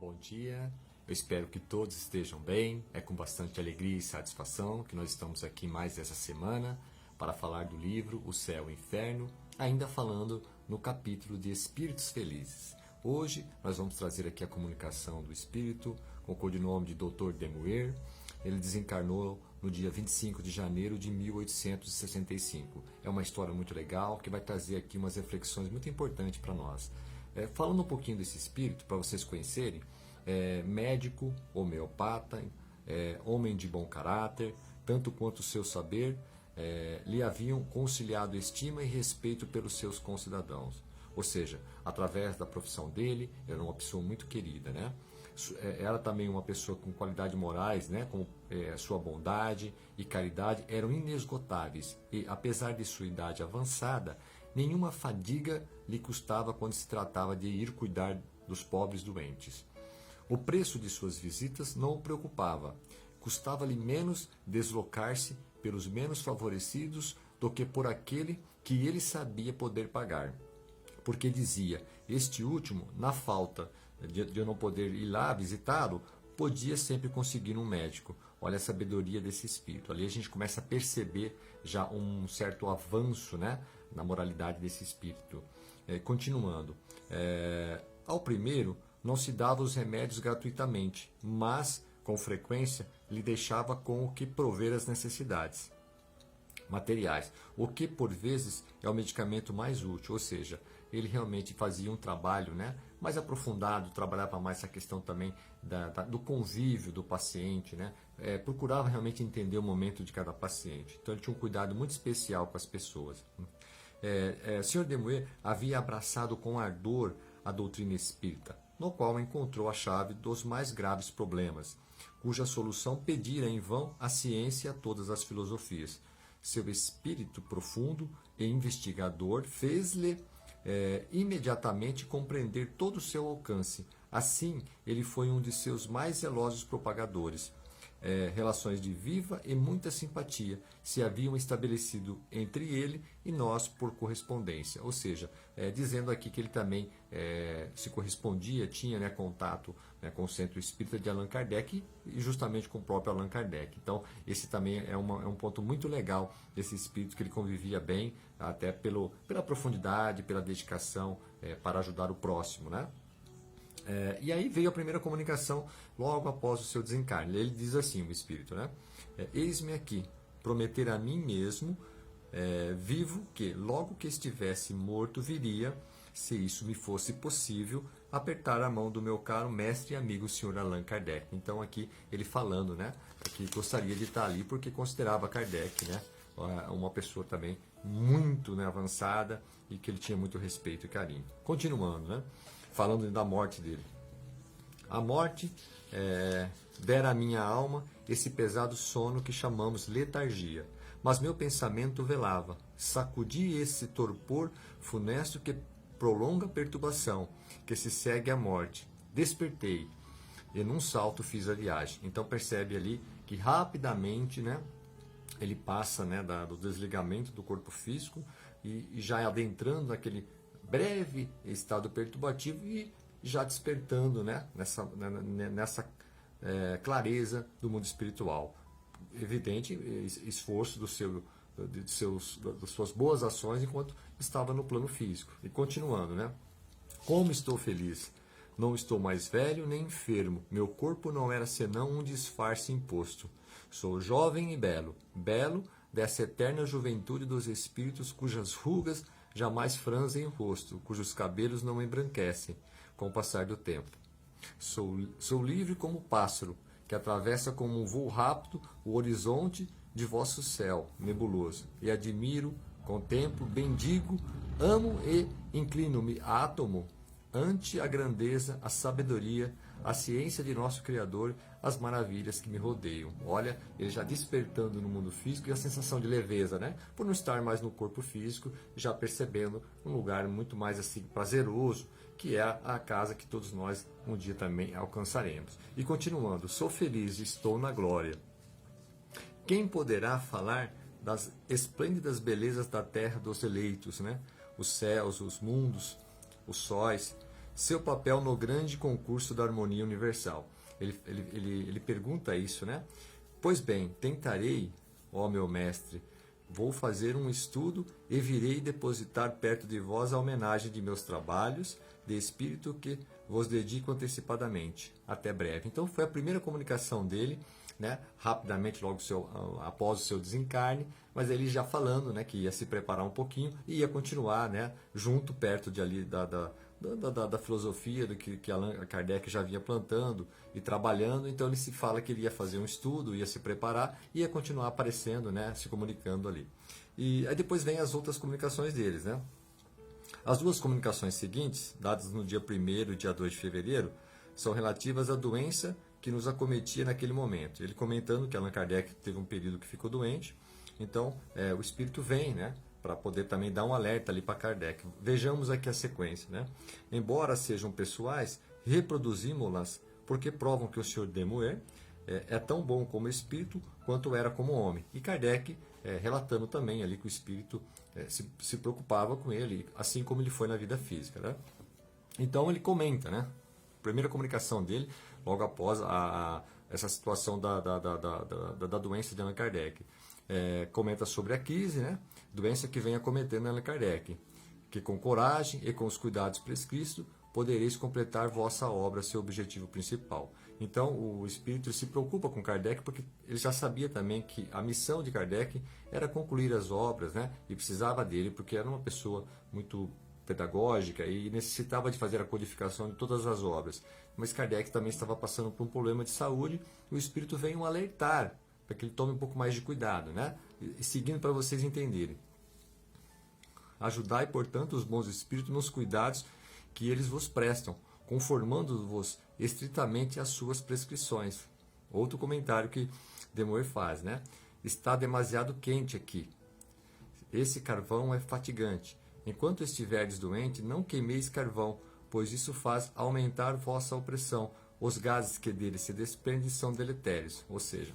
Bom dia, eu espero que todos estejam bem. É com bastante alegria e satisfação que nós estamos aqui mais essa semana para falar do livro O Céu e o Inferno, ainda falando no capítulo de Espíritos Felizes. Hoje nós vamos trazer aqui a comunicação do Espírito com o codinome de Dr. Demuer. Ele desencarnou no dia 25 de janeiro de 1865. É uma história muito legal que vai trazer aqui umas reflexões muito importantes para nós. Falando um pouquinho desse espírito, para vocês conhecerem, médico, homeopata, homem de bom caráter, tanto quanto o seu saber, lhe haviam conciliado estima e respeito pelos seus concidadãos. Ou seja, através da profissão dele, era uma pessoa muito querida, né? Era também uma pessoa com qualidades morais, né? Como sua bondade e caridade eram inesgotáveis. E apesar de sua idade avançada, nenhuma fadiga lhe custava quando se tratava de ir cuidar dos pobres doentes. O preço de suas visitas não o preocupava. Custava-lhe menos deslocar-se pelos menos favorecidos do que por aquele que ele sabia poder pagar. Porque dizia, este último, na falta de eu não poder ir lá visitá-lo, podia sempre conseguir um médico. Olha a sabedoria desse espírito. Ali a gente começa a perceber já um certo avanço, né, na moralidade desse espírito. Continuando. Ao primeiro, não se dava os remédios gratuitamente, mas, com frequência, lhe deixava com o que prover as necessidades materiais, o que por vezes é o medicamento mais útil, ou seja, ele realmente fazia um trabalho, né, mais aprofundado, trabalhava mais essa questão também do convívio do paciente, né, procurava realmente entender o momento de cada paciente, então ele tinha um cuidado muito especial com as pessoas. Sr. Demuer havia abraçado com ardor a doutrina espírita, no qual encontrou a chave dos mais graves problemas, cuja solução pedira em vão a ciência e a todas as filosofias. Seu espírito profundo e investigador fez-lhe imediatamente compreender todo o seu alcance. Assim, ele foi um de seus mais zelosos propagadores. Relações de viva e muita simpatia se haviam estabelecido entre ele e nós por correspondência, ou seja, dizendo aqui que ele também se correspondia, tinha, né, contato, né, com o Centro Espírita de Allan Kardec e justamente com o próprio Allan Kardec. Então esse também é um ponto muito legal desse espírito, que ele convivia bem, até pela profundidade, pela dedicação para ajudar o próximo, né? E aí veio a primeira comunicação logo após o seu desencarne. Ele diz assim, o espírito, né? Eis-me aqui, prometer a mim mesmo, vivo, que logo que estivesse morto viria, se isso me fosse possível, apertar a mão do meu caro mestre e amigo, Sr. Allan Kardec. Então aqui ele falando, né, que gostaria de estar ali porque considerava Kardec, né, uma pessoa também muito, né, avançada, e que ele tinha muito respeito e carinho. Continuando, né? Falando da morte dele. A morte dera à minha alma esse pesado sono que chamamos letargia, mas meu pensamento velava. Sacudi esse torpor funesto que prolonga a perturbação, que se segue à morte. Despertei e num salto fiz a viagem. Então percebe ali que rapidamente, né, ele passa, né, do desligamento do corpo físico e já adentrando naquele breve estado perturbativo e já despertando, né, nessa clareza do mundo espiritual. Evidente esforço das suas boas ações enquanto estava no plano físico. E continuando, né? Como estou feliz! Não estou mais velho nem enfermo. Meu corpo não era senão um disfarce imposto. Sou jovem e belo, belo dessa eterna juventude dos espíritos cujas rugas jamais franzem o rosto, cujos cabelos não embranquecem com o passar do tempo. Sou livre como o pássaro, que atravessa como um voo rápido o horizonte de vosso céu nebuloso, e admiro, contemplo, bendigo, amo e inclino-me átomo ante a grandeza, a sabedoria, a ciência de nosso Criador, as maravilhas que me rodeiam. Olha, ele já despertando no mundo físico e a sensação de leveza, né? Por não estar mais no corpo físico, já percebendo um lugar muito mais assim prazeroso, que é a casa que todos nós um dia também alcançaremos. E continuando, sou feliz, estou na glória. Quem poderá falar das esplêndidas belezas da terra dos eleitos, né? Os céus, os mundos, os sóis, seu papel no grande concurso da harmonia universal. Ele pergunta isso, né? Pois bem, tentarei, ó meu mestre, vou fazer um estudo e virei depositar perto de vós a homenagem de meus trabalhos de espírito que vos dedico antecipadamente. Até breve. Então foi a primeira comunicação dele, né? Rapidamente, logo após o seu desencarne, mas ele já falando, né, que ia se preparar um pouquinho e ia continuar, né, junto, perto de ali da filosofia do que Allan Kardec já vinha plantando e trabalhando. Então ele se fala que ele ia fazer um estudo, ia se preparar e ia continuar aparecendo, né, se comunicando ali. E aí depois vem as outras comunicações deles, né? As duas comunicações seguintes, dadas no dia 1º e dia 2 de fevereiro, são relativas à doença que nos acometia naquele momento. Ele comentando que Allan Kardec teve um período que ficou doente, então o espírito vem, né, para poder também dar um alerta ali para Kardec. Vejamos aqui a sequência, né? Embora sejam pessoais, reproduzimos-las porque provam que o Sr. Demuer é tão bom como espírito quanto era como homem. E Kardec relatando também ali que o espírito se preocupava com ele, assim como ele foi na vida física, né? Então ele comenta, né? Primeira comunicação dele, logo após essa situação da doença de Allan Kardec. Comenta sobre a crise, né? Doença que vem acometendo Allan Kardec, que com coragem e com os cuidados prescritos podereis completar vossa obra, seu objetivo principal. Então o espírito se preocupa com Kardec porque ele já sabia também que a missão de Kardec era concluir as obras, né? E precisava dele porque era uma pessoa muito pedagógica e necessitava de fazer a codificação de todas as obras. Mas Kardec também estava passando por um problema de saúde e o espírito veio alertar para que ele tome um pouco mais de cuidado, né? E seguindo para vocês entenderem. Ajudai, portanto, os bons espíritos nos cuidados que eles vos prestam, conformando-vos estritamente às suas prescrições. Outro comentário que Demoer faz, né? Está demasiado quente aqui. Esse carvão é fatigante. Enquanto estiverdes doente, não queimeis carvão, pois isso faz aumentar vossa opressão. Os gases que dele se desprendem são deletérios. Ou seja,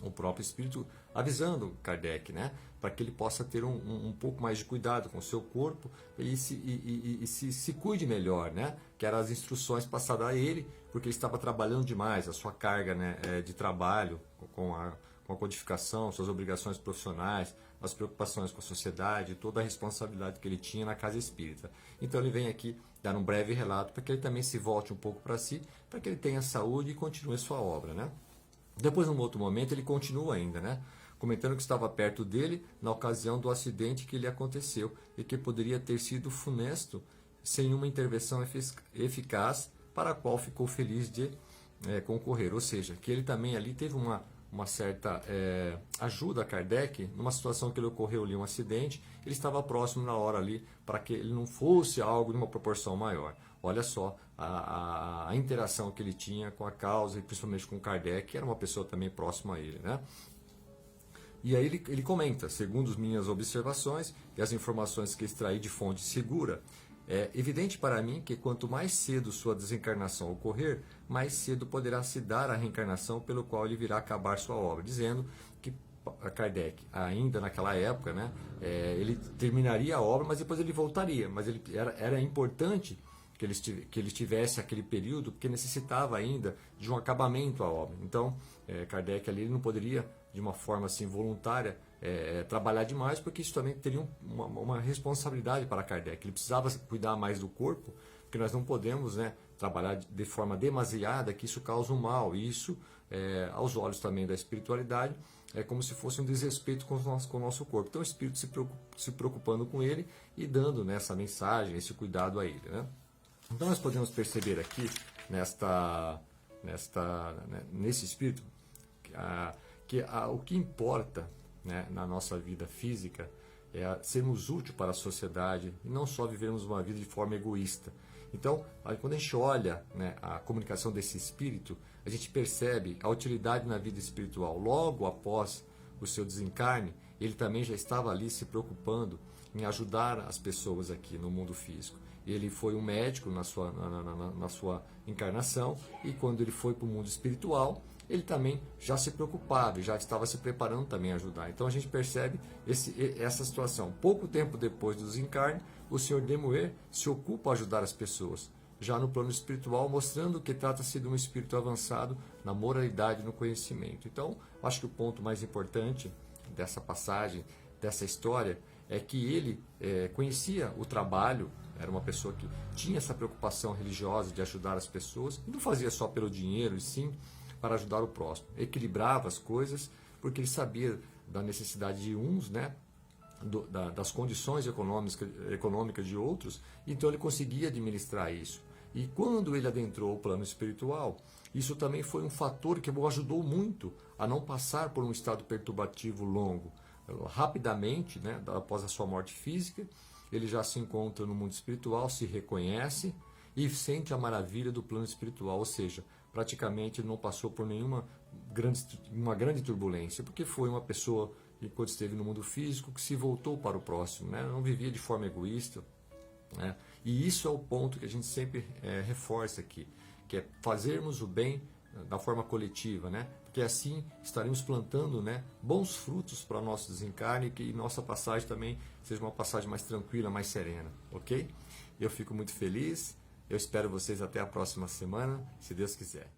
o próprio espírito avisando Kardec, né, para que ele possa ter um pouco mais de cuidado com o seu corpo e se cuide melhor, né, que eram as instruções passadas a ele, porque ele estava trabalhando demais, a sua carga, né, de trabalho com a codificação, suas obrigações profissionais, as preocupações com a sociedade, toda a responsabilidade que ele tinha na casa espírita. Então ele vem aqui dar um breve relato para que ele também se volte um pouco para si, para que ele tenha saúde e continue sua obra, né? Depois, num outro momento, ele continua ainda, né? Comentando que estava perto dele na ocasião do acidente que lhe aconteceu e que poderia ter sido funesto sem uma intervenção eficaz para a qual ficou feliz de concorrer. Ou seja, que ele também ali teve uma certa ajuda a Kardec numa situação que lhe ocorreu ali um acidente. Ele estava próximo na hora ali para que ele não fosse algo de uma proporção maior. Olha só a interação que ele tinha com a causa e principalmente com Kardec, que era uma pessoa também próxima a ele, né? E aí ele comenta, segundo as minhas observações e as informações que extraí de fonte segura, é evidente para mim que quanto mais cedo sua desencarnação ocorrer, mais cedo poderá se dar a reencarnação pelo qual ele virá acabar sua obra, dizendo que Kardec, ainda naquela época, né, ele terminaria a obra, mas depois ele voltaria. Mas era importante que ele tivesse aquele período, porque necessitava ainda de um acabamento à obra. Então, Kardec ali ele não poderia, de uma forma assim voluntária, trabalhar demais, porque isso também teria uma responsabilidade para Kardec. Ele precisava cuidar mais do corpo, porque nós não podemos, né, trabalhar de forma demasiada, que isso causa um mal. E isso, aos olhos também da espiritualidade, é como se fosse um desrespeito com o nosso corpo. Então o espírito se preocupando com ele e dando, né, essa mensagem, esse cuidado a ele, né? Então nós podemos perceber aqui, nesse espírito, que o que importa, né, na nossa vida física é sermos úteis para a sociedade e não só vivermos uma vida de forma egoísta. Então, quando a gente olha, né, a comunicação desse espírito, a gente percebe a utilidade na vida espiritual. Logo após o seu desencarne, ele também já estava ali se preocupando em ajudar as pessoas aqui no mundo físico. Ele foi um médico na sua encarnação, e quando ele foi para o mundo espiritual, ele também já se preocupava e já estava se preparando também a ajudar. Então a gente percebe essa situação. Pouco tempo depois do desencarne, o Sr. Demuer se ocupa a ajudar as pessoas. já no plano espiritual, mostrando que trata-se de um espírito avançado na moralidade e no conhecimento. Então, acho que o ponto mais importante dessa passagem, dessa história, é que ele conhecia o trabalho, era uma pessoa que tinha essa preocupação religiosa de ajudar as pessoas, e não fazia só pelo dinheiro, e sim para ajudar o próximo. Equilibrava as coisas, porque ele sabia da necessidade de uns, né, das condições econômicas de outros, então ele conseguia administrar isso. E quando ele adentrou o plano espiritual, isso também foi um fator que o ajudou muito a não passar por um estado perturbativo longo. Rapidamente, né, após a sua morte física, ele já se encontra no mundo espiritual, se reconhece e sente a maravilha do plano espiritual, ou seja, praticamente não passou por nenhuma grande turbulência, porque foi uma pessoa, enquanto esteve no mundo físico, que se voltou para o próximo, né? Não vivia de forma egoísta, né? E isso é o ponto que a gente sempre reforça aqui, que é fazermos o bem da forma coletiva, né? Porque assim estaremos plantando, né, bons frutos para o nosso desencarne e que nossa passagem também seja uma passagem mais tranquila, mais serena, ok? Eu fico muito feliz, eu espero vocês até a próxima semana, se Deus quiser.